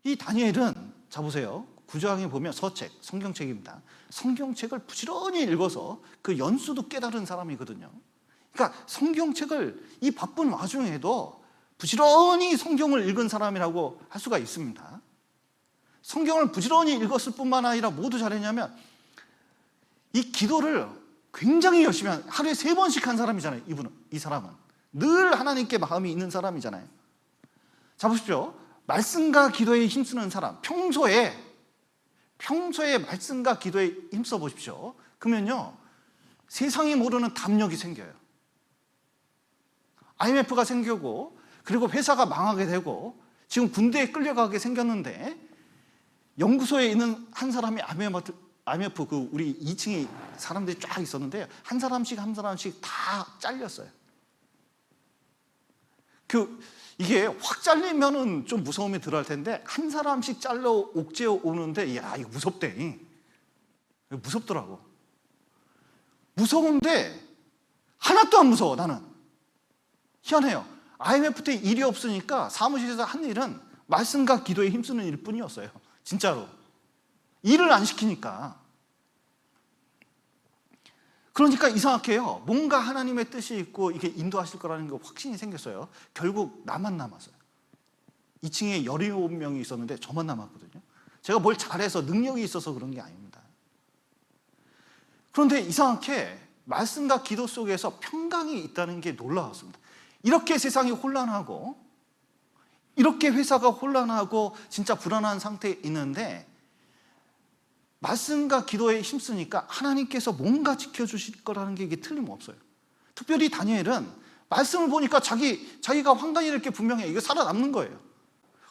이 다니엘은, 자 보세요, 9장에 보면 서책, 성경책입니다. 성경책을 부지런히 읽어서 그 연수도 깨달은 사람이거든요. 그러니까 성경책을 이 바쁜 와중에도 부지런히 성경을 읽은 사람이라고 할 수가 있습니다. 성경을 부지런히 읽었을 뿐만 아니라 모두 잘했냐면 이 기도를 굉장히 열심히 하루에 3번씩 한 사람이잖아요. 이 사람은 늘 하나님께 마음이 있는 사람이잖아요. 자 보십시오. 말씀과 기도에 힘쓰는 사람, 평소에 말씀과 기도에 힘써 보십시오. 그러면요, 세상이 모르는 담력이 생겨요. IMF가 생기고, 그리고 회사가 망하게 되고, 지금 군대에 끌려가게 생겼는데, 연구소에 있는 한 사람이 IMF 그 우리 2층에 사람들이 쫙 있었는데, 한 사람씩 다 잘렸어요. 이게 확 잘리면은 좀 무서움이 들어갈 텐데, 한 사람씩 잘라 옥죄어 오는데, 야, 이거 무섭대. 무섭더라고. 무서운데, 하나도 안 무서워, 나는. 희한해요. IMF 때 일이 없으니까 사무실에서 한 일은 말씀과 기도에 힘쓰는 일 뿐이었어요. 진짜로. 일을 안 시키니까. 그러니까 이상하게요, 뭔가 하나님의 뜻이 있고 이게 인도하실 거라는 거 확신이 생겼어요. 결국 나만 남았어요. 2층에 17명이 있었는데 저만 남았거든요. 제가 뭘 잘해서 능력이 있어서 그런 게 아닙니다. 그런데 이상하게 말씀과 기도 속에서 평강이 있다는 게 놀라웠습니다. 이렇게 세상이 혼란하고, 이렇게 회사가 혼란하고 진짜 불안한 상태에 있는데 말씀과 기도에 힘쓰니까 하나님께서 뭔가 지켜주실 거라는 게 이게 틀림없어요. 특별히 다니엘은 말씀을 보니까 자기가 황당이 될 게 분명해요. 이거 살아남는 거예요.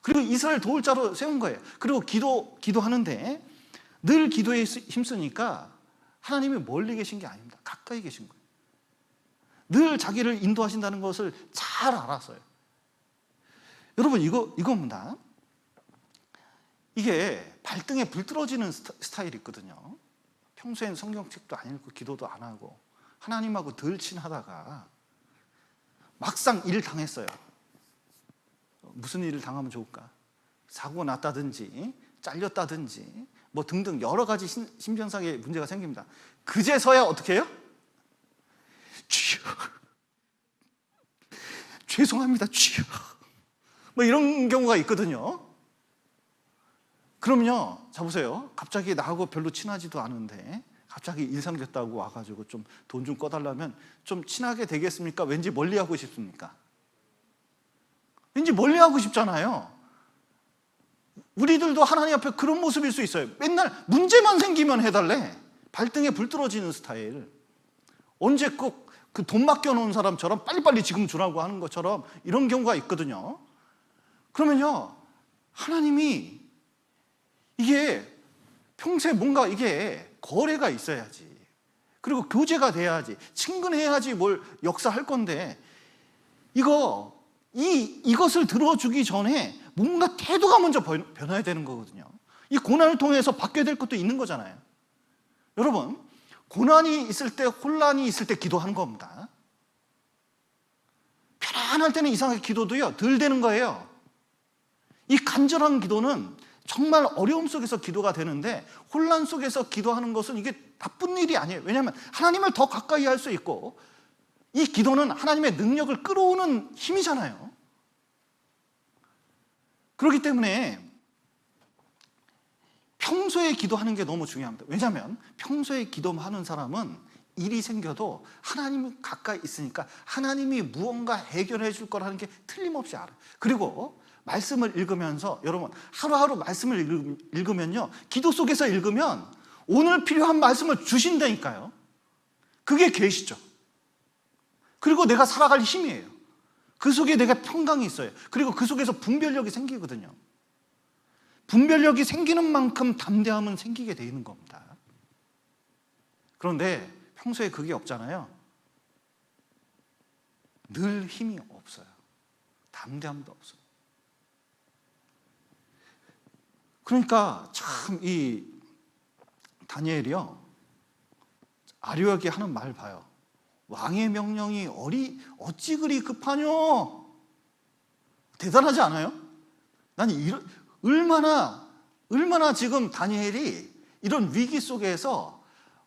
그리고 이스라엘 도울 자로 세운 거예요. 그리고 기도하는데 늘 기도에 힘쓰니까 하나님이 멀리 계신 게 아닙니다. 가까이 계신 거예요. 늘 자기를 인도하신다는 것을 잘 알았어요. 여러분, 이겁니다. 이게 발등에 불 떨어지는 스타일이 있거든요. 평소엔 성경책도 안 읽고 기도도 안 하고 하나님하고 늘 친하다가 막상 일 당했어요. 무슨 일을 당하면 좋을까? 사고 났다든지 잘렸다든지 뭐 등등 여러 가지 심정상의 문제가 생깁니다. 그제서야 어떻게 해요? 주여, 죄송합니다, 주여, 뭐 이런 경우가 있거든요. 그럼요, 자 보세요. 갑자기 나하고 별로 친하지도 않은데 갑자기 일 생겼다고 와가지고 좀 돈 좀 꺼달라면 좀 친하게 되겠습니까? 왠지 멀리하고 싶습니까? 왠지 멀리하고 싶잖아요. 우리들도 하나님 앞에 그런 모습일 수 있어요. 맨날 문제만 생기면 해달래. 발등에 불 떨어지는 스타일. 언제 꼭 그 돈 맡겨놓은 사람처럼 빨리빨리 지금 주라고 하는 것처럼 이런 경우가 있거든요. 그러면요, 하나님이 이게 평소에 뭔가 이게 거래가 있어야지, 그리고 교제가 돼야지, 친근해야지 뭘 역사할 건데, 이것을 들어주기 전에 뭔가 태도가 먼저 변해야 되는 거거든요. 이 고난을 통해서 바뀌어야 될 것도 있는 거잖아요. 여러분, 고난이 있을 때, 혼란이 있을 때 기도하는 겁니다. 편안할 때는 이상하게 기도도요, 덜 되는 거예요. 이 간절한 기도는 정말 어려움 속에서 기도가 되는데, 혼란 속에서 기도하는 것은 이게 나쁜 일이 아니에요. 왜냐하면 하나님을 더 가까이 할 수 있고, 이 기도는 하나님의 능력을 끌어오는 힘이잖아요. 그렇기 때문에 평소에 기도하는 게 너무 중요합니다. 왜냐하면 평소에 기도하는 사람은 일이 생겨도 하나님이 가까이 있으니까 하나님이 무언가 해결해 줄 거라는 게 틀림없이 알아요. 그리고 말씀을 읽으면서, 여러분, 하루하루 말씀을 읽으면요, 기도 속에서 읽으면 오늘 필요한 말씀을 주신다니까요. 그게 계시죠. 그리고 내가 살아갈 힘이에요. 그 속에 내가 평강이 있어요. 그리고 그 속에서 분별력이 생기거든요. 분별력이 생기는 만큼 담대함은 생기게 돼 있는 겁니다. 그런데 평소에 그게 없잖아요. 늘 힘이 없어요. 담대함도 없어요. 그러니까 참 이 다니엘이요, 아리오에게 하는 말 봐요. 왕의 명령이 어찌 그리 급하뇨? 대단하지 않아요? 난 얼마나 지금 다니엘이 이런 위기 속에서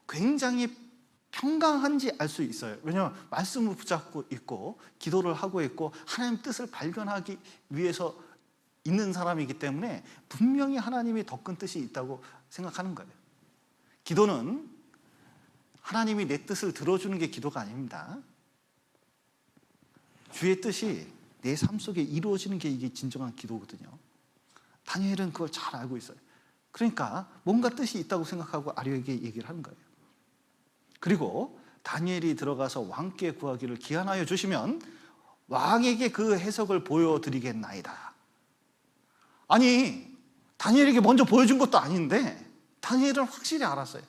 굉장히 평강한지 알 수 있어요. 왜냐하면 말씀을 붙잡고 있고 기도를 하고 있고 하나님 뜻을 발견하기 위해서 있는 사람이기 때문에 분명히 하나님이 더 큰 뜻이 있다고 생각하는 거예요. 기도는 하나님이 내 뜻을 들어주는 게 기도가 아닙니다. 주의 뜻이 내 삶 속에 이루어지는 게 이게 진정한 기도거든요. 다니엘은 그걸 잘 알고 있어요. 그러니까 뭔가 뜻이 있다고 생각하고 아리오에게 얘기를 하는 거예요. 그리고 다니엘이 들어가서 왕께 구하기를 기한하여 주시면 왕에게 그 해석을 보여드리겠나이다. 아니, 다니엘에게 먼저 보여준 것도 아닌데 다니엘은 확실히 알았어요.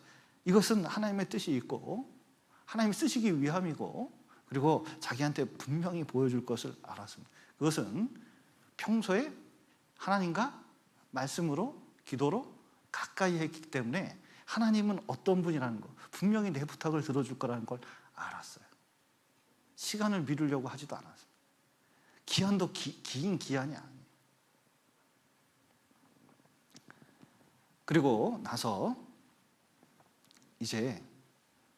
이것은 하나님의 뜻이 있고 하나님이 쓰시기 위함이고 그리고 자기한테 분명히 보여줄 것을 알았습니다. 그것은 평소에 하나님과 말씀으로 기도로 가까이 했기 때문에 하나님은 어떤 분이라는 거 분명히 내 부탁을 들어줄 거라는 걸 알았어요. 시간을 미루려고 하지도 않았어요. 기한도 긴 기한이 아니에요. 그리고 나서 이제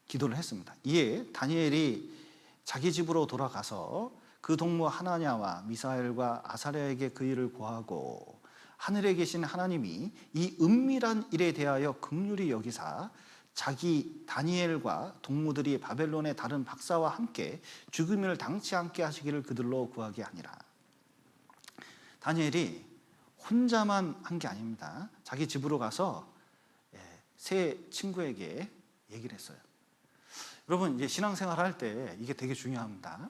기도를 했습니다. 이에 다니엘이 자기 집으로 돌아가서 그 동무 하나냐와 미사엘과 아사랴에게 그 일을 고하고 하늘에 계신 하나님이 이 은밀한 일에 대하여 긍휼히 여기사 자기 다니엘과 동무들이 바벨론의 다른 박사와 함께 죽음을 당치 않게 하시기를 그들로 구하게 하니라. 다니엘이 혼자만 한 게 아닙니다. 자기 집으로 가서 세 친구에게 얘기를 했어요. 여러분, 이제 신앙생활 할 때 이게 되게 중요합니다.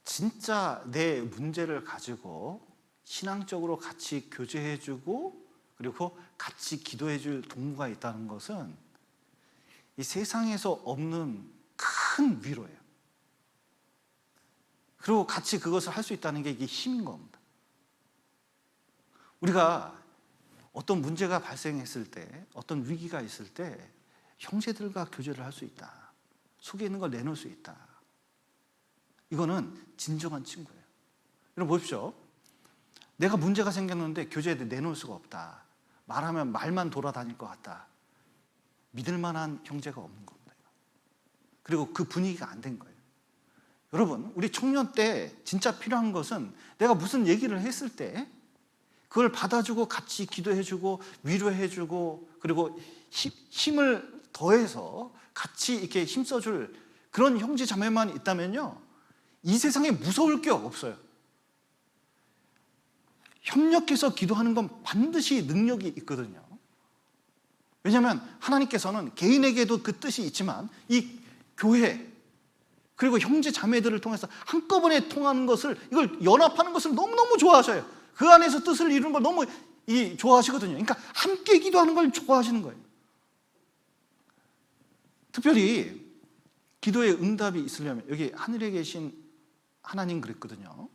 진짜 내 문제를 가지고 신앙적으로 같이 교제해주고 그리고 같이 기도해줄 동무가 있다는 것은 이 세상에서 없는 큰 위로예요. 그리고 같이 그것을 할 수 있다는 게 이게 힘인 겁니다. 우리가 어떤 문제가 발생했을 때, 어떤 위기가 있을 때 형제들과 교제를 할 수 있다. 속에 있는 걸 내놓을 수 있다. 이거는 진정한 친구예요. 여러분 보십시오. 내가 문제가 생겼는데 교제에 내놓을 수가 없다. 말하면 말만 돌아다닐 것 같다. 믿을 만한 형제가 없는 겁니다. 그리고 그 분위기가 안 된 거예요. 여러분, 우리 청년 때 진짜 필요한 것은 내가 무슨 얘기를 했을 때 그걸 받아주고 같이 기도해주고 위로해주고 그리고 힘을 더해서 같이 이렇게 힘써줄 그런 형제 자매만 있다면요, 이 세상에 무서울 게 없어요. 협력해서 기도하는 건 반드시 능력이 있거든요. 왜냐하면 하나님께서는 개인에게도 그 뜻이 있지만 이 교회 그리고 형제 자매들을 통해서 한꺼번에 통하는 것을, 이걸 연합하는 것을 너무너무 좋아하셔요. 그 안에서 뜻을 이루는 걸 너무 좋아하시거든요. 그러니까 함께 기도하는 걸 좋아하시는 거예요. 특별히 기도의 응답이 있으려면 여기 하늘에 계신 하나님 그랬거든요.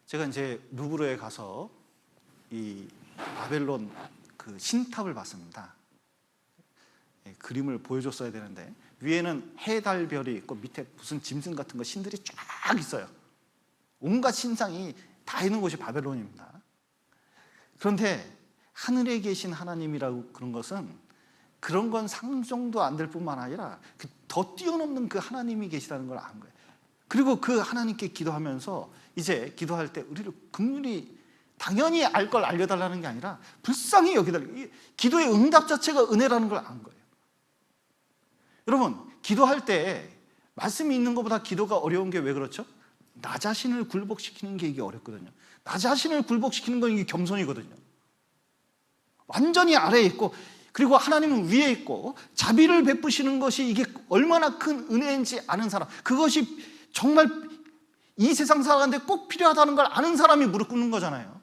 제가 이제 루브르에 가서 이 바벨론 그 신탑을 봤습니다. 그림을 보여줬어야 되는데 위에는 해, 달, 별이 있고 밑에 무슨 짐승 같은 거 신들이 쫙 있어요. 온갖 신상이 다 있는 곳이 바벨론입니다. 그런데 하늘에 계신 하나님이라고 그런 것은 그런 건 상정도 안 될 뿐만 아니라 더 뛰어넘는 그 하나님이 계시다는 걸 안 거예요. 그리고 그 하나님께 기도하면서 이제 기도할 때 우리를 긍휼히 당연히 알 걸 알려달라는 게 아니라 불쌍히 여기달라. 기도의 응답 자체가 은혜라는 걸 안 거예요. 여러분, 기도할 때 말씀이 있는 것보다 기도가 어려운 게 왜 그렇죠? 나 자신을 굴복시키는 게 이게 어렵거든요. 나 자신을 굴복시키는 건 이게 겸손이거든요. 완전히 아래에 있고 그리고 하나님은 위에 있고 자비를 베푸시는 것이 이게 얼마나 큰 은혜인지 아는 사람, 그것이 정말 이 세상 살아가는데 꼭 필요하다는 걸 아는 사람이 무릎 꿇는 거잖아요.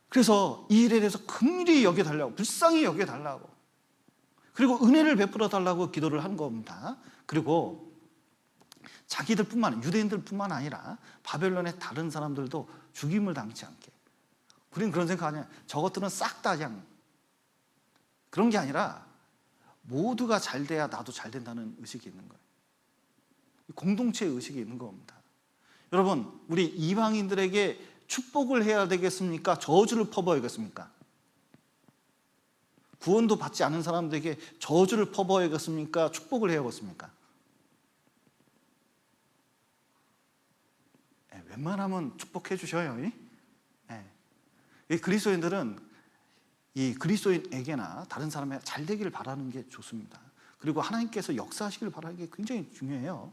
그래서 이 일에 대해서 긍휼히 여겨달라고, 불쌍히 여겨달라고, 그리고 은혜를 베풀어 달라고 기도를 한 겁니다. 그리고 자기들뿐만 아니라, 유대인들뿐만 아니라 바벨론의 다른 사람들도 죽임을 당치 않게. 우리는 그런 생각 아니야. 저것들은 싹 다 그냥 그런 게 아니라 모두가 잘 돼야 나도 잘 된다는 의식이 있는 거예요. 공동체의 의식이 있는 겁니다. 여러분, 우리 이방인들에게 축복을 해야 되겠습니까? 저주를 퍼부어야겠습니까? 구원도 받지 않은 사람들에게 저주를 퍼부어야겠습니까? 축복을 해야겠습니까? 웬만하면 축복해 주셔요. 이 그리스도인들은 이 그리스도인에게나 다른 사람에 잘 되기를 바라는 게 좋습니다. 그리고 하나님께서 역사하시길 바라는 게 굉장히 중요해요.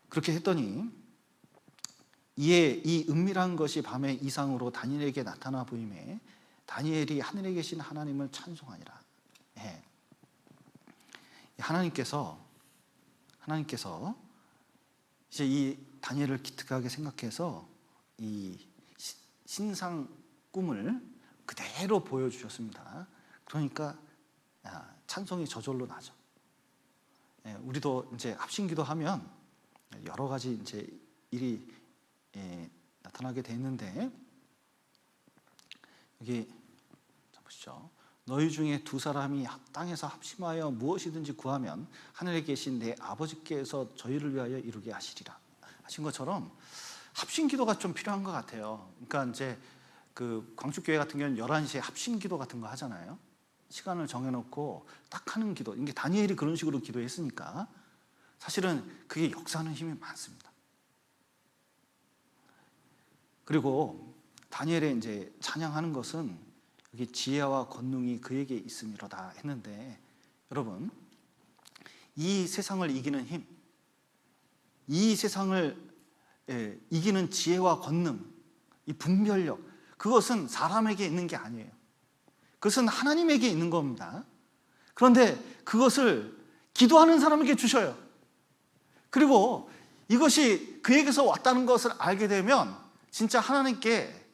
그렇게 했더니 이에 이 은밀한 것이 밤의 이상으로 다니엘에게 나타나 보임에 다니엘이 하늘에 계신 하나님을 찬송하니라. 하나님께서 이제 이 다니엘을 기특하게 생각해서 이 신상 꿈을 그대로 보여주셨습니다. 그러니까 찬송이 저절로 나죠. 우리도 이제 합심기도 하면 여러 가지 이제 일이 나타나게 되는데, 여기 보시죠. 너희 중에 두 사람이 땅에서 합심하여 무엇이든지 구하면 하늘에 계신 내 아버지께서 저희를 위하여 이루게 하시리라 하신 것처럼 합심 기도가 좀 필요한 것 같아요. 그러니까 이제 그 광축교회 같은 경우는 11시에 합심 기도 같은 거 하잖아요. 시간을 정해놓고 딱 하는 기도. 이게 다니엘이 그런 식으로 기도했으니까 사실은 그게 역사하는 힘이 많습니다. 그리고 다니엘의 이제 찬양하는 것은 여기 지혜와 권능이 그에게 있음이로다 했는데, 여러분, 이 세상을 이기는 힘, 이 세상을 이기는 지혜와 권능, 이 분별력, 그것은 사람에게 있는 게 아니에요. 그것은 하나님에게 있는 겁니다. 그런데 그것을 기도하는 사람에게 주셔요. 그리고 이것이 그에게서 왔다는 것을 알게 되면 진짜 하나님께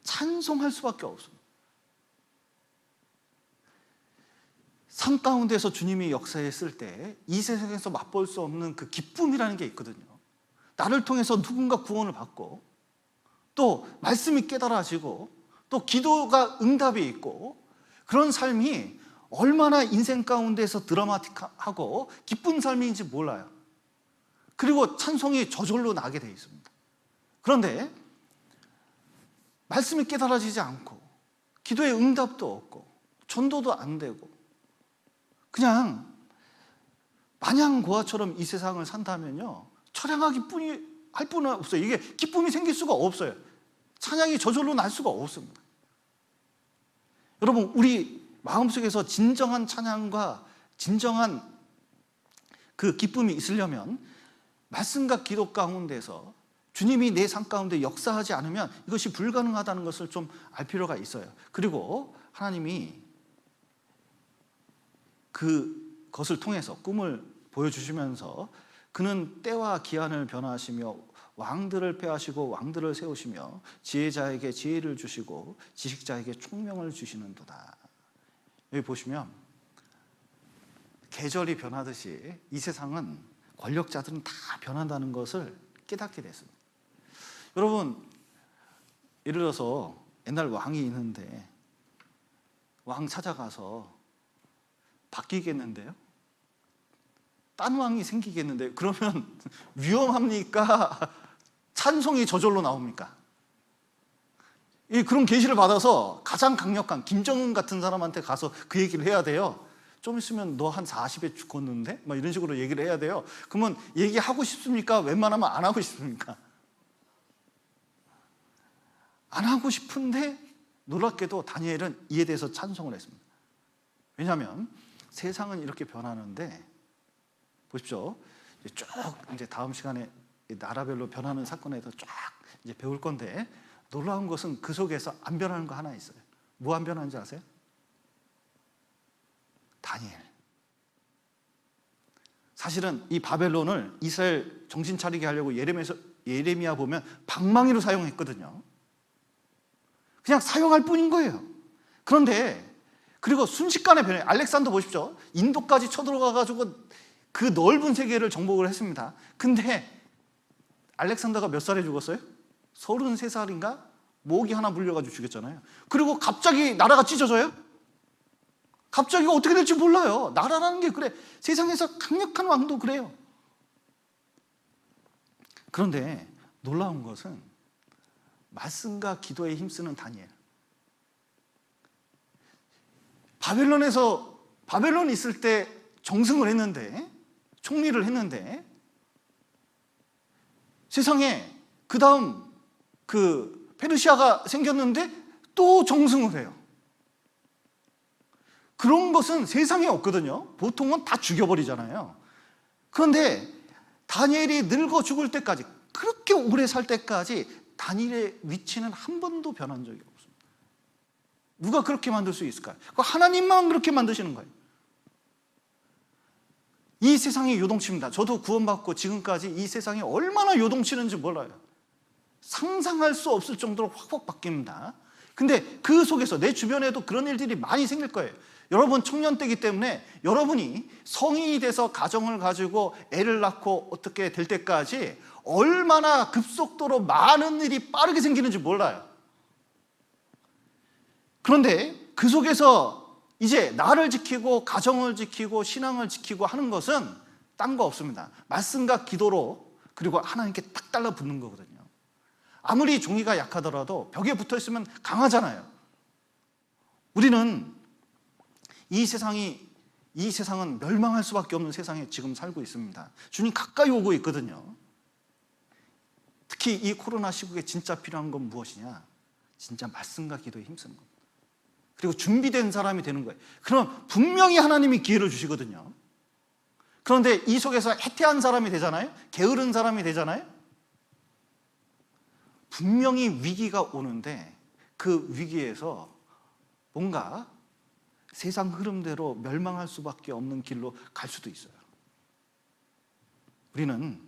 찬송할 수밖에 없습니다. 삶 가운데서 주님이 역사했을 때 이 세상에서 맛볼 수 없는 그 기쁨이라는 게 있거든요. 나를 통해서 누군가 구원을 받고, 또 말씀이 깨달아지고, 또 기도가 응답이 있고, 그런 삶이 얼마나 인생 가운데서 드라마틱하고 기쁜 삶인지 몰라요. 그리고 찬송이 저절로 나게 돼 있습니다. 그런데 말씀이 깨달아지지 않고, 기도의 응답도 없고, 전도도 안 되고, 그냥 마냥 고아처럼 이 세상을 산다면요, 찬양하기 뿐이 할 뿐은 없어요. 이게 기쁨이 생길 수가 없어요. 찬양이 저절로 날 수가 없습니다. 여러분, 우리 마음속에서 진정한 찬양과 진정한 그 기쁨이 있으려면 말씀과 기도 가운데서 주님이 내 삶 가운데 역사하지 않으면 이것이 불가능하다는 것을 좀 알 필요가 있어요. 그리고 하나님이 그것을 통해서 꿈을 보여주시면서 그는 때와 기한을 변화하시며 왕들을 폐하시고 왕들을 세우시며 지혜자에게 지혜를 주시고 지식자에게 총명을 주시는도다. 여기 보시면 계절이 변하듯이 이 세상은 권력자들은 다 변한다는 것을 깨닫게 됐습니다. 여러분, 예를 들어서 옛날 왕이 있는데 왕 찾아가서 바뀌겠는데요? 딴 왕이 생기겠는데, 그러면 위험합니까? 찬송이 저절로 나옵니까? 그런 계시를 받아서 가장 강력한 김정은 같은 사람한테 가서 그 얘기를 해야 돼요. 좀 있으면 너 한 40에 죽었는데? 막 이런 식으로 얘기를 해야 돼요. 그러면 얘기하고 싶습니까? 웬만하면 안 하고 싶습니까? 안 하고 싶은데 놀랍게도 다니엘은 이에 대해서 찬송을 했습니다. 왜냐하면 세상은 이렇게 변하는데, 보십시오. 쭉 이제 다음 시간에 나라별로 변하는 사건에 대해서 쫙 이제 배울 건데, 놀라운 것은 그 속에서 안 변하는 거 하나 있어요. 뭐 안 변하는지 아세요? 다니엘. 사실은 이 바벨론을 이스라엘 정신 차리게 하려고 예레미야 보면 방망이로 사용했거든요. 그냥 사용할 뿐인 거예요. 그런데 그리고 순식간에 변해요. 알렉산더 보십시오. 인도까지 쳐들어가가지고 그 넓은 세계를 정복을 했습니다. 근데 알렉산더가 몇 살에 죽었어요? 33살인가? 모기 하나 물려가지고 죽였잖아요. 그리고 갑자기 나라가 찢어져요? 갑자기 어떻게 될지 몰라요. 나라라는 게 그래. 세상에서 강력한 왕도 그래요. 그런데 놀라운 것은 말씀과 기도에 힘쓰는 다니엘. 바벨론 있을 때 정승을 했는데, 총리를 했는데, 세상에 그 다음 페르시아가 생겼는데 또 정승을 해요. 그런 것은 세상에 없거든요. 보통은 다 죽여버리잖아요. 그런데 다니엘이 늙어 죽을 때까지, 그렇게 오래 살 때까지 다니엘의 위치는 한 번도 변한 적이 없습니다. 누가 그렇게 만들 수 있을까요? 하나님만 그렇게 만드시는 거예요. 이 세상이 요동칩니다. 저도 구원받고 지금까지 이 세상이 얼마나 요동치는지 몰라요. 상상할 수 없을 정도로 확확 바뀝니다. 근데 그 속에서 내 주변에도 그런 일들이 많이 생길 거예요. 여러분 청년 때이기 때문에 여러분이 성인이 돼서 가정을 가지고 애를 낳고 어떻게 될 때까지 얼마나 급속도로 많은 일이 빠르게 생기는지 몰라요. 그런데 그 속에서 이제 나를 지키고 가정을 지키고 신앙을 지키고 하는 것은 딴 거 없습니다. 말씀과 기도로, 그리고 하나님께 딱 달라붙는 거거든요. 아무리 종이가 약하더라도 벽에 붙어 있으면 강하잖아요. 우리는 이 세상은 멸망할 수밖에 없는 세상에 지금 살고 있습니다. 주님 가까이 오고 있거든요. 특히 이 코로나 시국에 진짜 필요한 건 무엇이냐? 진짜 말씀과 기도에 힘쓰는 겁니다. 그리고 준비된 사람이 되는 거예요. 그럼 분명히 하나님이 기회를 주시거든요. 그런데 이 속에서 해태한 사람이 되잖아요. 게으른 사람이 되잖아요. 분명히 위기가 오는데 그 위기에서 뭔가 세상 흐름대로 멸망할 수밖에 없는 길로 갈 수도 있어요. 우리는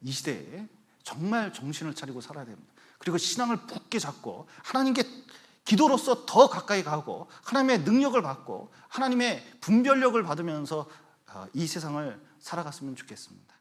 이 시대에 정말 정신을 차리고 살아야 됩니다. 그리고 신앙을 굳게 잡고 하나님께 기도로서 더 가까이 가고 하나님의 능력을 받고 하나님의 분별력을 받으면서 이 세상을 살아갔으면 좋겠습니다.